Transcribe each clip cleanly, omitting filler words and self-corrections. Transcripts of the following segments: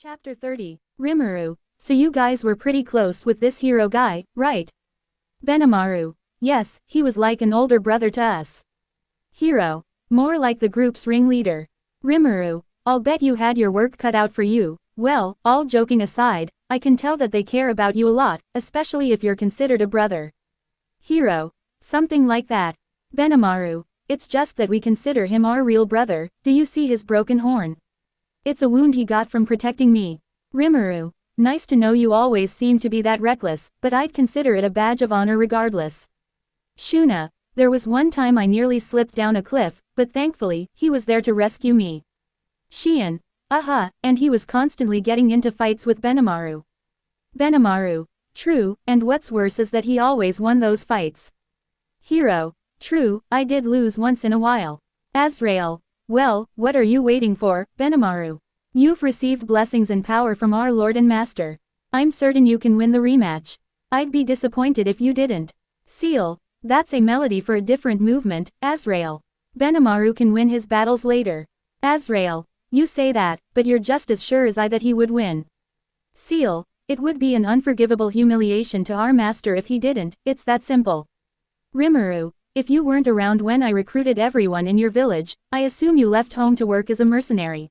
Chapter 30, Rimuru. So you guys were pretty close with this hero guy, right? Benimaru. Yes, he was like an older brother to us. Hero. More like the group's ringleader. Rimuru. I'll bet you had your work cut out for you. Well, all joking aside, I can tell that they care about you a lot, especially if you're considered a brother. Hero. Something like that. Benimaru. It's just that we consider him our real brother. Do you see his broken horn? It's a wound he got from protecting me. Rimuru. Nice to know you always seem to be that reckless, but I'd consider it a badge of honor regardless. Shuna. There was one time I nearly slipped down a cliff, but thankfully, he was there to rescue me. Shion. And he was constantly getting into fights with Benimaru. Benimaru. True, and what's worse is that he always won those fights. Hero. True, I did lose once in a while. Azrael. Well, what are you waiting for, Benimaru? You've received blessings and power from our Lord and Master. I'm certain you can win the rematch. I'd be disappointed if you didn't. Seal. That's a melody for a different movement, Azrael. Benimaru can win his battles later. Azrael. You say that, but you're just as sure as I that he would win. Seal. It would be an unforgivable humiliation to our master if he didn't, it's that simple. Rimuru. If you weren't around when I recruited everyone in your village, I assume you left home to work as a mercenary.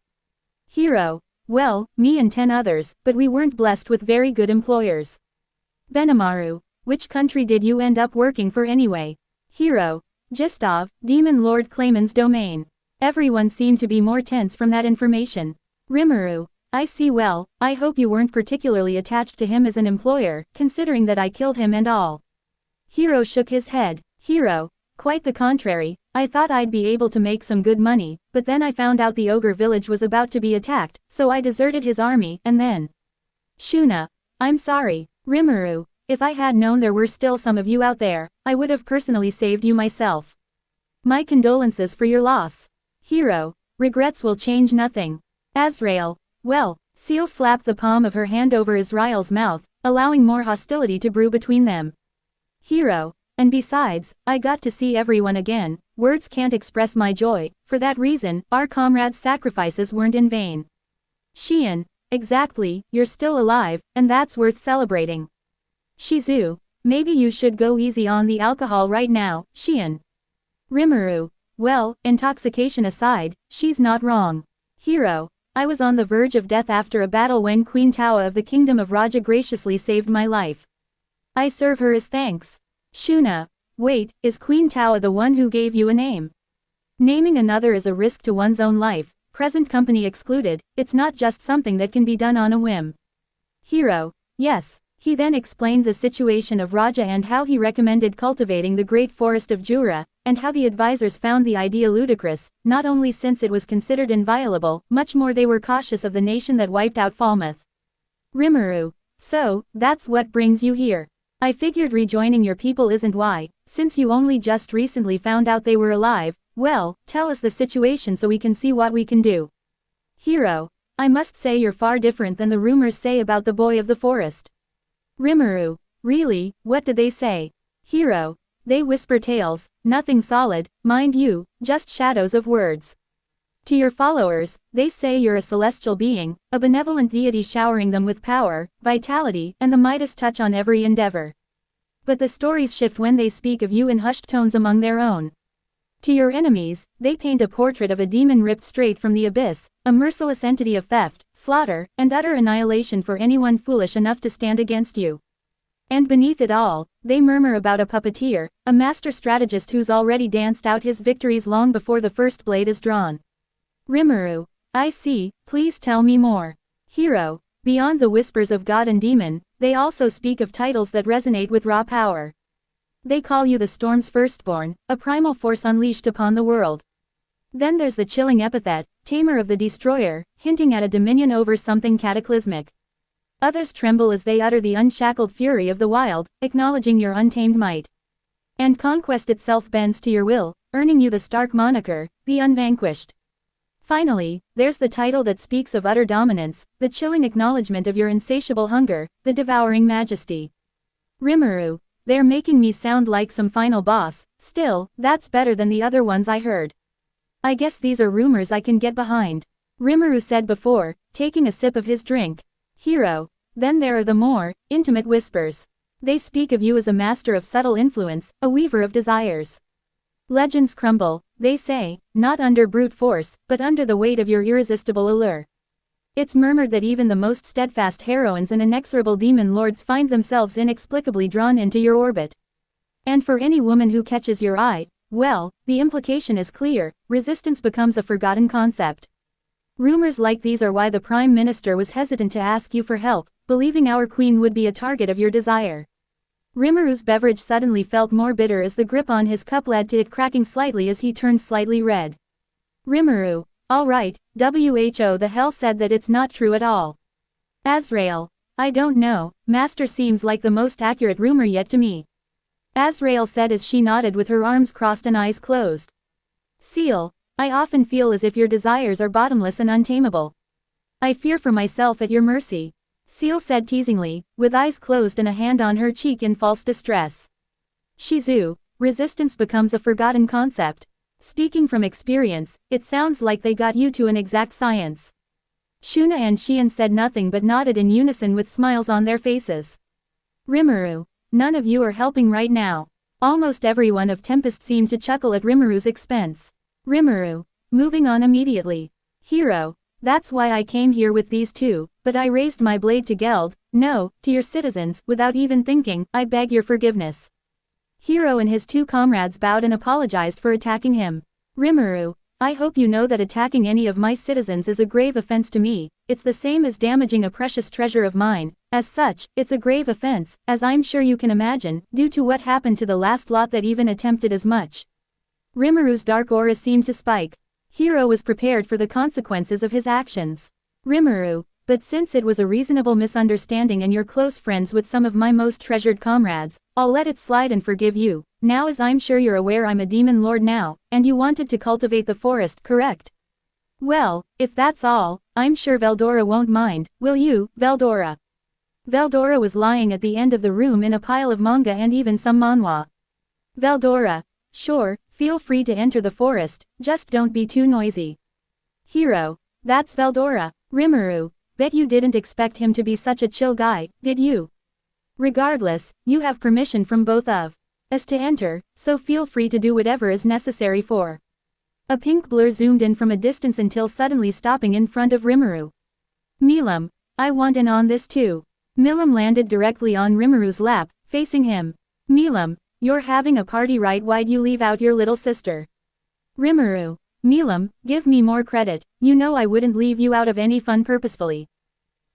Hero. Well, me and 10 others, but we weren't blessed with very good employers. Benimaru. Which country did you end up working for anyway? Hero. Gistov, Demon Lord Clayman's domain. Everyone seemed to be more tense from that information. Rimuru. I see. Well, I hope you weren't particularly attached to him as an employer, considering that I killed him and all. Hero shook his head. Hero. Quite the contrary, I thought I'd be able to make some good money, but then I found out the ogre village was about to be attacked, so I deserted his army, and then… Shuna. I'm sorry, Rimuru. If I had known there were still some of you out there, I would have personally saved you myself. My condolences for your loss. Hero. Regrets will change nothing. Azrael. Well, Seal slapped the palm of her hand over Azrael's mouth, allowing more hostility to brew between them. Hero. And besides, I got to see everyone again. Words can't express my joy. For that reason, our comrades' sacrifices weren't in vain. Shion. Exactly, you're still alive, and that's worth celebrating. Shizu. Maybe you should go easy on the alcohol right now, Shion. Rimuru. Well, intoxication aside, she's not wrong. Hero. I was on the verge of death after a battle when Queen Tawa of the Kingdom of Raja graciously saved my life. I serve her as thanks. Shuna. Wait, is Queen Tawa the one who gave you a name? Naming another is a risk to one's own life, present company excluded. It's not just something that can be done on a whim. Hero. Yes. He then explained the situation of Raja and how he recommended cultivating the great forest of Jura, and how the advisors found the idea ludicrous, not only since it was considered inviolable, much more they were cautious of the nation that wiped out Falmouth. Rimuru. So, that's what brings you here. I figured rejoining your people isn't why, since you only just recently found out they were alive. Well, tell us the situation so we can see what we can do. Hero. I must say you're far different than the rumors say about the boy of the forest. Rimuru. Really, what do they say? Hero. They whisper tales, nothing solid, mind you, just shadows of words. To your followers, they say you're a celestial being, a benevolent deity showering them with power, vitality, and the Midas touch on every endeavor. But the stories shift when they speak of you in hushed tones among their own. To your enemies, they paint a portrait of a demon ripped straight from the abyss, a merciless entity of theft, slaughter, and utter annihilation for anyone foolish enough to stand against you. And beneath it all, they murmur about a puppeteer, a master strategist who's already danced out his victories long before the first blade is drawn. Rimuru. I see, please tell me more. Hero. Beyond the whispers of god and demon, they also speak of titles that resonate with raw power. They call you the storm's firstborn, a primal force unleashed upon the world. Then there's the chilling epithet, tamer of the destroyer, hinting at a dominion over something cataclysmic. Others tremble as they utter the unshackled fury of the wild, acknowledging your untamed might. And conquest itself bends to your will, earning you the stark moniker, the unvanquished. Finally, there's the title that speaks of utter dominance, the chilling acknowledgement of your insatiable hunger, the devouring majesty. Rimuru. They're making me sound like some final boss. Still, that's better than the other ones I heard. I guess these are rumors I can get behind. Rimuru said before, taking a sip of his drink. Hero. Then there are the more intimate whispers. They speak of you as a master of subtle influence, a weaver of desires. Legends crumble, they say, not under brute force, but under the weight of your irresistible allure. It's murmured that even the most steadfast heroines and inexorable demon lords find themselves inexplicably drawn into your orbit. And for any woman who catches your eye, well, the implication is clear, resistance becomes a forgotten concept. Rumors like these are why the Prime Minister was hesitant to ask you for help, believing our queen would be a target of your desire. Rimuru's beverage suddenly felt more bitter as the grip on his cup led to it cracking slightly as he turned slightly red. Rimuru, alright, who the hell said that it's not true at all? Azrael, I don't know, Master seems like the most accurate rumor yet to me. Azrael said as she nodded with her arms crossed and eyes closed. Seal, I often feel as if your desires are bottomless and untamable. I fear for myself at your mercy. Seal said teasingly, with eyes closed and a hand on her cheek in false distress. Shizu, resistance becomes a forgotten concept. Speaking from experience, it sounds like they got you to an exact science. Shuna and Xian said nothing but nodded in unison with smiles on their faces. Rimuru, none of you are helping right now. Almost everyone of Tempest seemed to chuckle at Rimuru's expense. Rimuru, moving on immediately. Hero, that's why I came here with these two, but I raised my blade to Geld, no, to your citizens, without even thinking, I beg your forgiveness. Hero and his two comrades bowed and apologized for attacking him. Rimuru, I hope you know that attacking any of my citizens is a grave offense to me, it's the same as damaging a precious treasure of mine, as such, it's a grave offense, as I'm sure you can imagine, due to what happened to the last lot that even attempted as much. Rimuru's dark aura seemed to spike. Hero was prepared for the consequences of his actions. Rimuru, but since it was a reasonable misunderstanding and you're close friends with some of my most treasured comrades, I'll let it slide and forgive you, now as I'm sure you're aware I'm a demon lord now, and you wanted to cultivate the forest, correct? Well, if that's all, I'm sure Veldora won't mind, will you, Veldora? Veldora was lying at the end of the room in a pile of manga and even some manhwa. Veldora, sure, feel free to enter the forest, just don't be too noisy. Hero, that's Veldora. Rimuru, bet you didn't expect him to be such a chill guy, did you? Regardless, you have permission from both of us to enter, so feel free to do whatever is necessary for. A pink blur zoomed in from a distance until suddenly stopping in front of Rimuru. Milam, I want in on this too. Milam landed directly on Rimuru's lap, facing him. Milam, you're having a party right? Why'd you leave out your little sister? Rimuru, Milam, give me more credit, you know I wouldn't leave you out of any fun purposefully.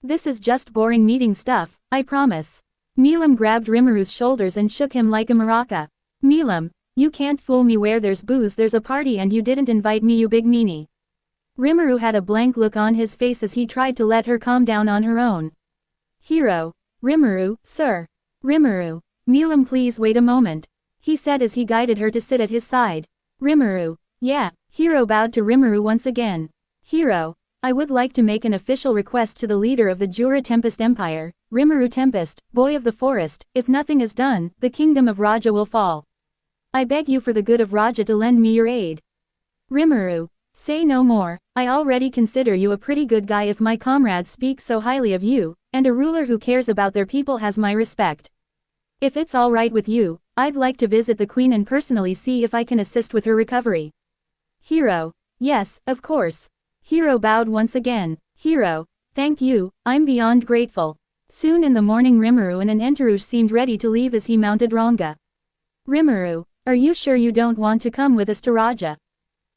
This is just boring meeting stuff, I promise. Milam grabbed Rimuru's shoulders and shook him like a maraca. Milam, you can't fool me. Where there's booze there's a party and you didn't invite me, you big meanie. Rimuru had a blank look on his face as he tried to let her calm down on her own. Hero, Rimuru, sir. Rimuru, Milam, please wait a moment, he said as he guided her to sit at his side. Rimuru, yeah. Hero bowed to Rimuru once again. Hero, I would like to make an official request to the leader of the Jura Tempest Empire, Rimuru Tempest, boy of the forest, if nothing is done, the kingdom of Raja will fall. I beg you for the good of Raja to lend me your aid. Rimuru, say no more, I already consider you a pretty good guy if my comrades speak so highly of you, and a ruler who cares about their people has my respect. If it's alright with you, I'd like to visit the queen and personally see if I can assist with her recovery. Hero, yes, of course. Hero bowed once again. Hero, thank you, I'm beyond grateful. Soon in the morning Rimuru and an entourage seemed ready to leave as he mounted Ranga. Rimuru, are you sure you don't want to come with us to Raja?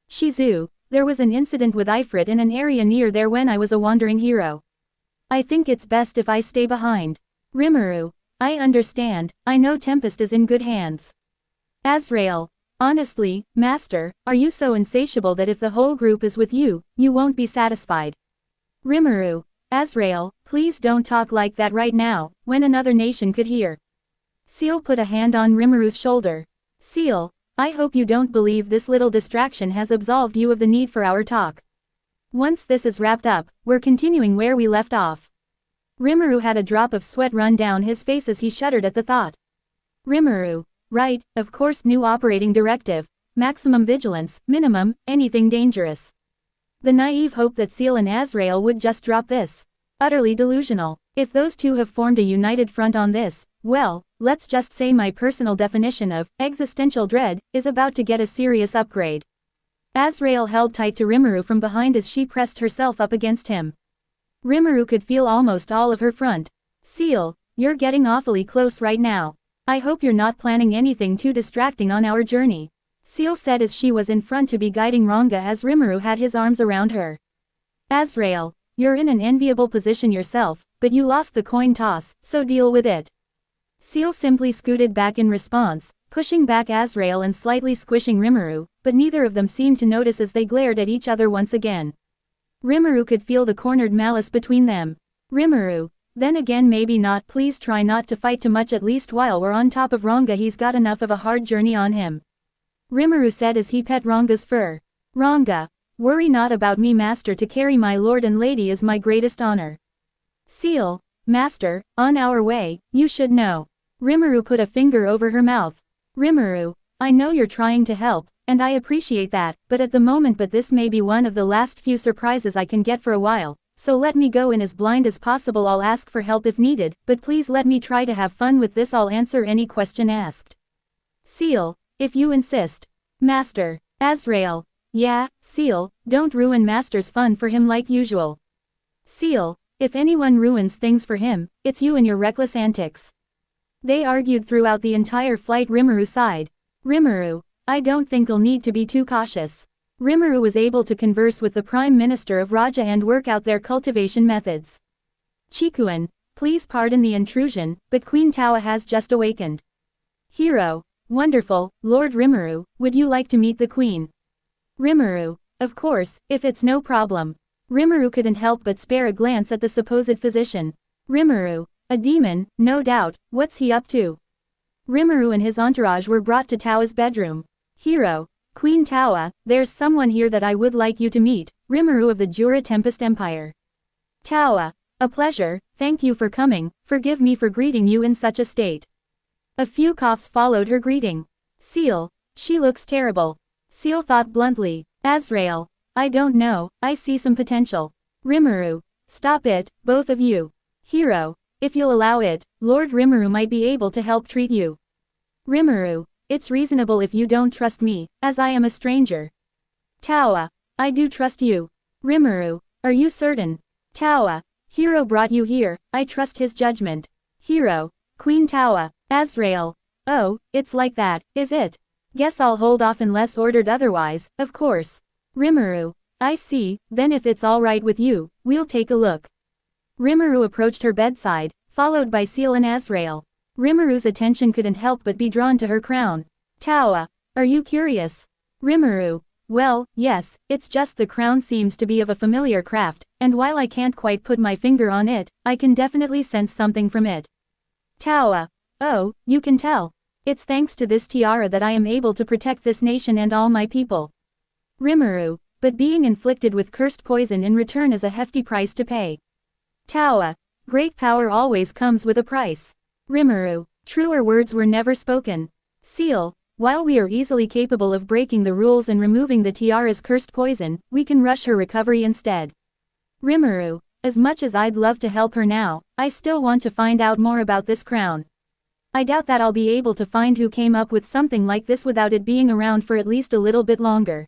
Shizu, there was an incident with Ifrit in an area near there when I was a wandering hero. I think it's best if I stay behind. Rimuru, I understand, I know Tempest is in good hands. Azrael, honestly, Master, are you so insatiable that if the whole group is with you, you won't be satisfied? Rimuru, Azrael, please don't talk like that right now, when another nation could hear. Seal put a hand on Rimuru's shoulder. Seal, I hope you don't believe this little distraction has absolved you of the need for our talk. Once this is wrapped up, we're continuing where we left off. Rimuru had a drop of sweat run down his face as he shuddered at the thought. Rimuru, right, of course, new operating directive, maximum vigilance, minimum, anything dangerous. The naive hope that Seal and Azrael would just drop this. Utterly delusional. If those two have formed a united front on this, well, let's just say my personal definition of existential dread is about to get a serious upgrade. Azrael held tight to Rimuru from behind as she pressed herself up against him. Rimuru could feel almost all of her front. Seal, you're getting awfully close right now. I hope you're not planning anything too distracting on our journey. Seal said as she was in front to be guiding Ranga as Rimuru had his arms around her. Azrael, you're in an enviable position yourself, but you lost the coin toss, so deal with it. Seal simply scooted back in response, pushing back Azrael and slightly squishing Rimuru, but neither of them seemed to notice as they glared at each other once again. Rimuru could feel the cornered malice between them. Rimuru, then again maybe not, please try not to fight too much at least while we're on top of Ranga, he's got enough of a hard journey on him. Rimuru said as he pet Ranga's fur. Ranga, worry not about me master, to carry my lord and lady is my greatest honor. Seal, master, on our way, you should know. Rimuru put a finger over her mouth. Rimuru, I know you're trying to help, and I appreciate that, but at the moment this may be one of the last few surprises I can get for a while, so let me go in as blind as possible. I'll ask for help if needed, but please let me try to have fun with this. I'll answer any question asked. Seal, if you insist. Master. Azrael, yeah, Seal, don't ruin master's fun for him like usual. Seal, if anyone ruins things for him, it's you and your reckless antics. They argued throughout the entire flight. Rimuru sighed. Rimuru, I don't think you'll need to be too cautious. Rimuru was able to converse with the Prime Minister of Raja and work out their cultivation methods. Chikuan, please pardon the intrusion, but Queen Tawa has just awakened. Hero, wonderful, Lord Rimuru, would you like to meet the Queen? Rimuru, of course, if it's no problem. Rimuru couldn't help but spare a glance at the supposed physician. Rimuru, a demon, no doubt, what's he up to? Rimuru and his entourage were brought to Tawa's bedroom. Hero, Queen Tawa, there's someone here that I would like you to meet, Rimuru of the Jura Tempest Empire. Tawa, a pleasure, thank you for coming, forgive me for greeting you in such a state. A few coughs followed her greeting. Seal, she looks terrible. Seal thought bluntly. Azrael, I don't know, I see some potential. Rimuru, stop it, both of you. Hero, if you'll allow it, Lord Rimuru might be able to help treat you. Rimuru, it's reasonable if you don't trust me, as I am a stranger. Tawa, I do trust you. Rimuru, are you certain? Tawa, Hero brought you here, I trust his judgment. Hero, Queen Tawa, Azrael, oh, it's like that, is it? Guess I'll hold off unless ordered otherwise, of course. Rimuru, I see, then if it's alright with you, we'll take a look. Rimuru approached her bedside, followed by Seal and Azrael. Rimuru's attention couldn't help but be drawn to her crown. Tawa, are you curious? Rimuru, well, yes, it's just the crown seems to be of a familiar craft, and while I can't quite put my finger on it, I can definitely sense something from it. Tawa, oh, you can tell. It's thanks to this tiara that I am able to protect this nation and all my people. Rimuru, but being inflicted with cursed poison in return is a hefty price to pay. Tawa, great power always comes with a price. Rimuru, truer words were never spoken. Seal, while we are easily capable of breaking the rules and removing the tiara's cursed poison, we can rush her recovery instead. Rimuru, as much as I'd love to help her now, I still want to find out more about this crown. I doubt that I'll be able to find who came up with something like this without it being around for at least a little bit longer.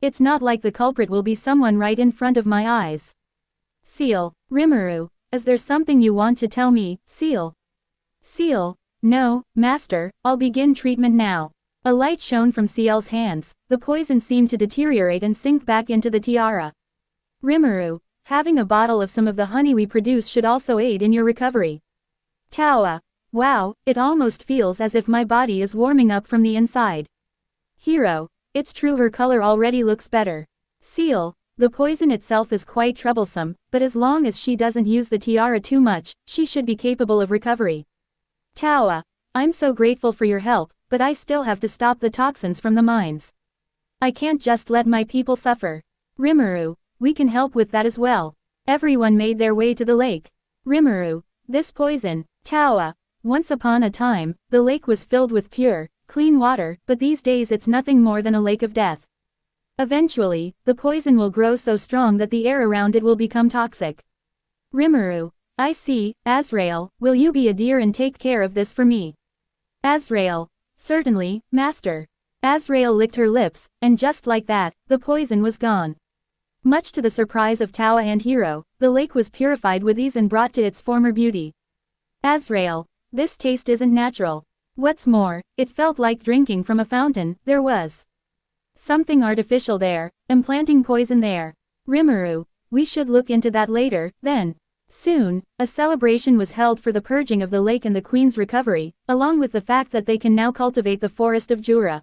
It's not like the culprit will be someone right in front of my eyes. Seal, Rimuru, is there something you want to tell me, Seal? Seal, no, Master, I'll begin treatment now. A light shone from Seal's hands, the poison seemed to deteriorate and sink back into the tiara. Rimuru, having a bottle of some of the honey we produce should also aid in your recovery. Tawa, wow, it almost feels as if my body is warming up from the inside. Hero, it's true her color already looks better. Seal, the poison itself is quite troublesome, but as long as she doesn't use the tiara too much, she should be capable of recovery. Tawa, I'm so grateful for your help, but I still have to stop the toxins from the mines. I can't just let my people suffer. Rimuru, we can help with that as well. Everyone made their way to the lake. Rimuru, this poison, Tawa, once upon a time, the lake was filled with pure, clean water, but these days it's nothing more than a lake of death. Eventually, the poison will grow so strong that the air around it will become toxic. Rimuru, I see. Azrael, will you be a dear and take care of this for me? Azrael, certainly, master. Azrael licked her lips, and just like that, the poison was gone. Much to the surprise of Tawa and Hiro, the lake was purified with ease and brought to its former beauty. Azrael, this taste isn't natural. What's more, it felt like drinking from a fountain. There was something artificial there, implanting poison there. Rimuru, we should look into that later, then. Soon, a celebration was held for the purging of the lake and the queen's recovery, along with the fact that they can now cultivate the forest of Jura.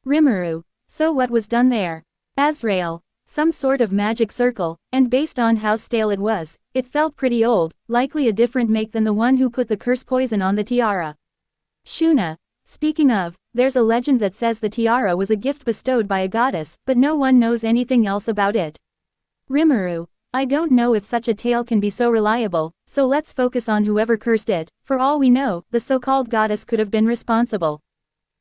Rimuru, so what was done there? Azrael, some sort of magic circle, and based on how stale it was, it felt pretty old, likely a different make than the one who put the curse poison on the tiara. Shuna, speaking of, there's a legend that says the tiara was a gift bestowed by a goddess, but no one knows anything else about it. Rimuru, I don't know if such a tale can be so reliable, so let's focus on whoever cursed it. For all we know, the so-called goddess could have been responsible.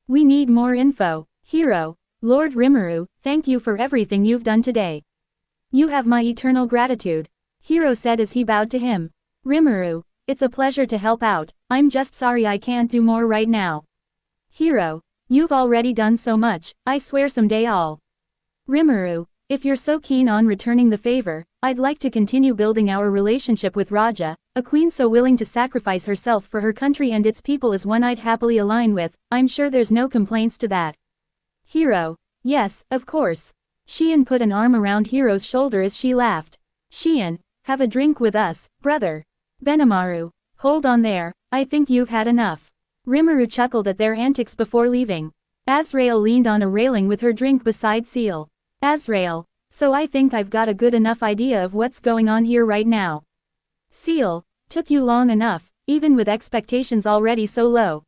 We need more info. Hiro, Lord Rimuru, thank you for everything you've done today. You have my eternal gratitude. Hiro said as he bowed to him. Rimuru, it's a pleasure to help out. I'm just sorry I can't do more right now. Hiro, you've already done so much, I swear someday I'll. Rimuru, if you're so keen on returning the favor, I'd like to continue building our relationship with Raja. A queen so willing to sacrifice herself for her country and its people is one I'd happily align with. I'm sure there's no complaints to that. Hiro, yes, of course. Shion put an arm around Hiro's shoulder as she laughed. Shion, have a drink with us, brother. Benimaru, hold on there, I think you've had enough. Rimuru chuckled at their antics before leaving. Azrael leaned on a railing with her drink beside Seal. Azrael, so I think I've got a good enough idea of what's going on here right now. Seal, took you long enough, even with expectations already so low.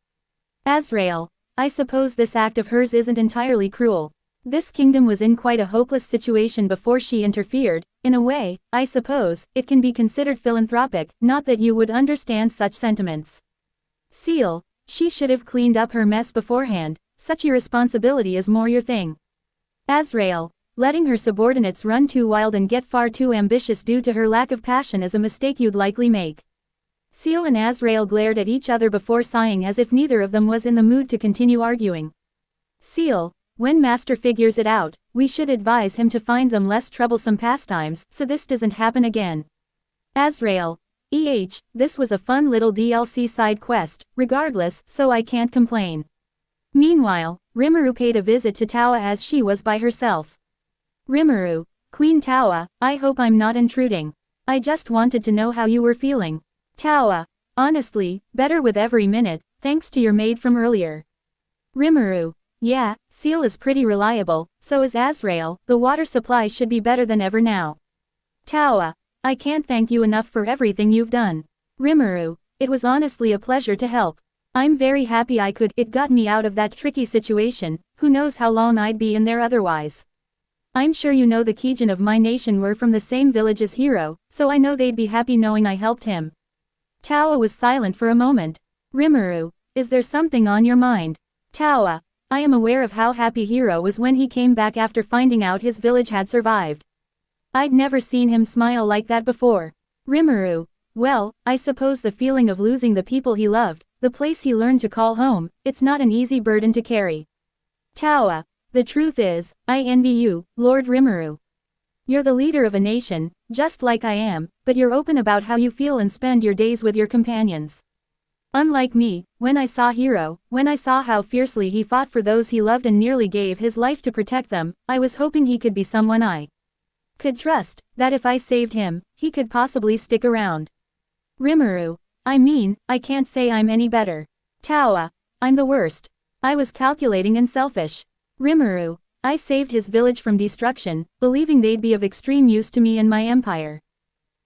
Azrael, I suppose this act of hers isn't entirely cruel. This kingdom was in quite a hopeless situation before she interfered. In a way, I suppose, it can be considered philanthropic, not that you would understand such sentiments. Seal, she should have cleaned up her mess beforehand. Such irresponsibility is more your thing. Azrael, letting her subordinates run too wild and get far too ambitious due to her lack of passion is a mistake you'd likely make. Seal and Azrael glared at each other before sighing as if neither of them was in the mood to continue arguing. Seal, when Master figures it out, we should advise him to find them less troublesome pastimes so this doesn't happen again. Azrael, this was a fun little DLC side quest, regardless, so I can't complain. Meanwhile, Rimuru paid a visit to Tawa as she was by herself. Rimuru, Queen Tawa, I hope I'm not intruding. I just wanted to know how you were feeling. Tawa, honestly, better with every minute, thanks to your maid from earlier. Rimuru, yeah, Seal is pretty reliable, so is Azrael, the water supply should be better than ever now. Tawa, I can't thank you enough for everything you've done. Rimuru, it was honestly a pleasure to help. I'm very happy I could. It got me out of that tricky situation, who knows how long I'd be in there otherwise. I'm sure you know the Kijin of my nation were from the same village as Hiro, so I know they'd be happy knowing I helped him. Tawa was silent for a moment. Rimuru, is there something on your mind? Tawa, I am aware of how happy Hiro was when he came back after finding out his village had survived. I'd never seen him smile like that before. Rimuru, well, I suppose the feeling of losing the people he loved, the place he learned to call home, it's not an easy burden to carry. Tawa, the truth is, I envy you, Lord Rimuru. You're the leader of a nation, just like I am, but you're open about how you feel and spend your days with your companions. Unlike me, when I saw Hiro, when I saw how fiercely he fought for those he loved and nearly gave his life to protect them, I was hoping he could be someone I could trust, that if I saved him, he could possibly stick around. Rimuru, I mean, I can't say I'm any better. Tawa, I'm the worst. I was calculating and selfish. Rimuru, I saved his village from destruction, believing they'd be of extreme use to me and my empire.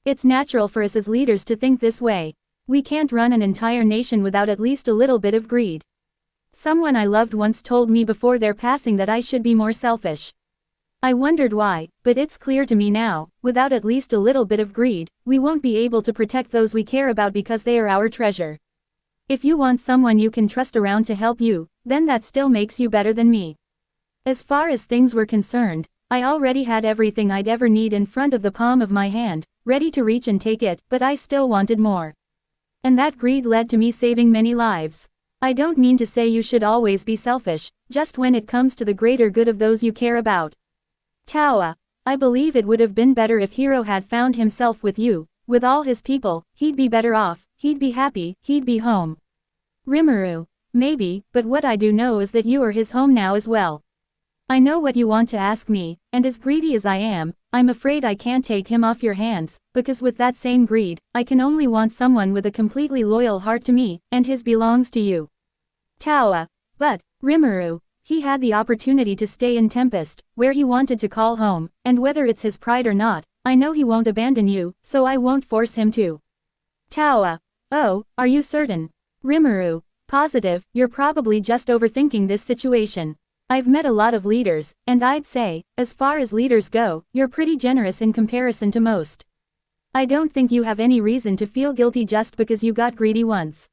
It's natural for us as leaders to think this way. We can't run an entire nation without at least a little bit of greed. Someone I loved once told me before their passing that I should be more selfish. I wondered why, but it's clear to me now, without at least a little bit of greed, we won't be able to protect those we care about because they are our treasure. If you want someone you can trust around to help you, then that still makes you better than me. As far as things were concerned, I already had everything I'd ever need in front of the palm of my hand, ready to reach and take it, but I still wanted more. And that greed led to me saving many lives. I don't mean to say you should always be selfish, just when it comes to the greater good of those you care about. Tawa, I believe it would have been better if Hiro had found himself with you, with all his people. He'd be better off, he'd be happy, he'd be home. Rimuru, maybe, but what I do know is that you are his home now as well. I know what you want to ask me, and as greedy as I am, I'm afraid I can't take him off your hands, because with that same greed, I can only want someone with a completely loyal heart to me, and his belongs to you. Tawa, but, Rimuru, he had the opportunity to stay in Tempest, where he wanted to call home, and whether it's his pride or not, I know he won't abandon you, so I won't force him to. Tawa, oh, are you certain? Rimuru, positive. You're probably just overthinking this situation. I've met a lot of leaders, and I'd say, as far as leaders go, you're pretty generous in comparison to most. I don't think you have any reason to feel guilty just because you got greedy once.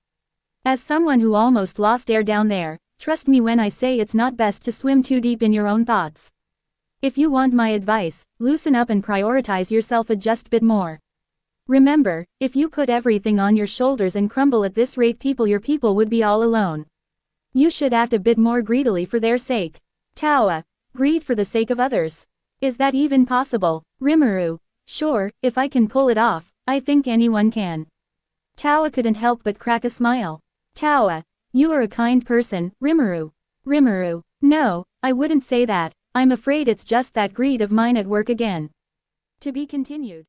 As someone who almost lost air down there, trust me when I say it's not best to swim too deep in your own thoughts. If you want my advice, loosen up and prioritize yourself a just bit more. Remember, if you put everything on your shoulders and crumble at this rate, your people would be all alone. You should act a bit more greedily for their sake. Tawa, greed for the sake of others. Is that even possible? Rimuru, sure, if I can pull it off, I think anyone can. Tawa couldn't help but crack a smile. Tawa, you are a kind person, Rimuru. Rimuru, no, I wouldn't say that. I'm afraid it's just that greed of mine at work again. To be continued.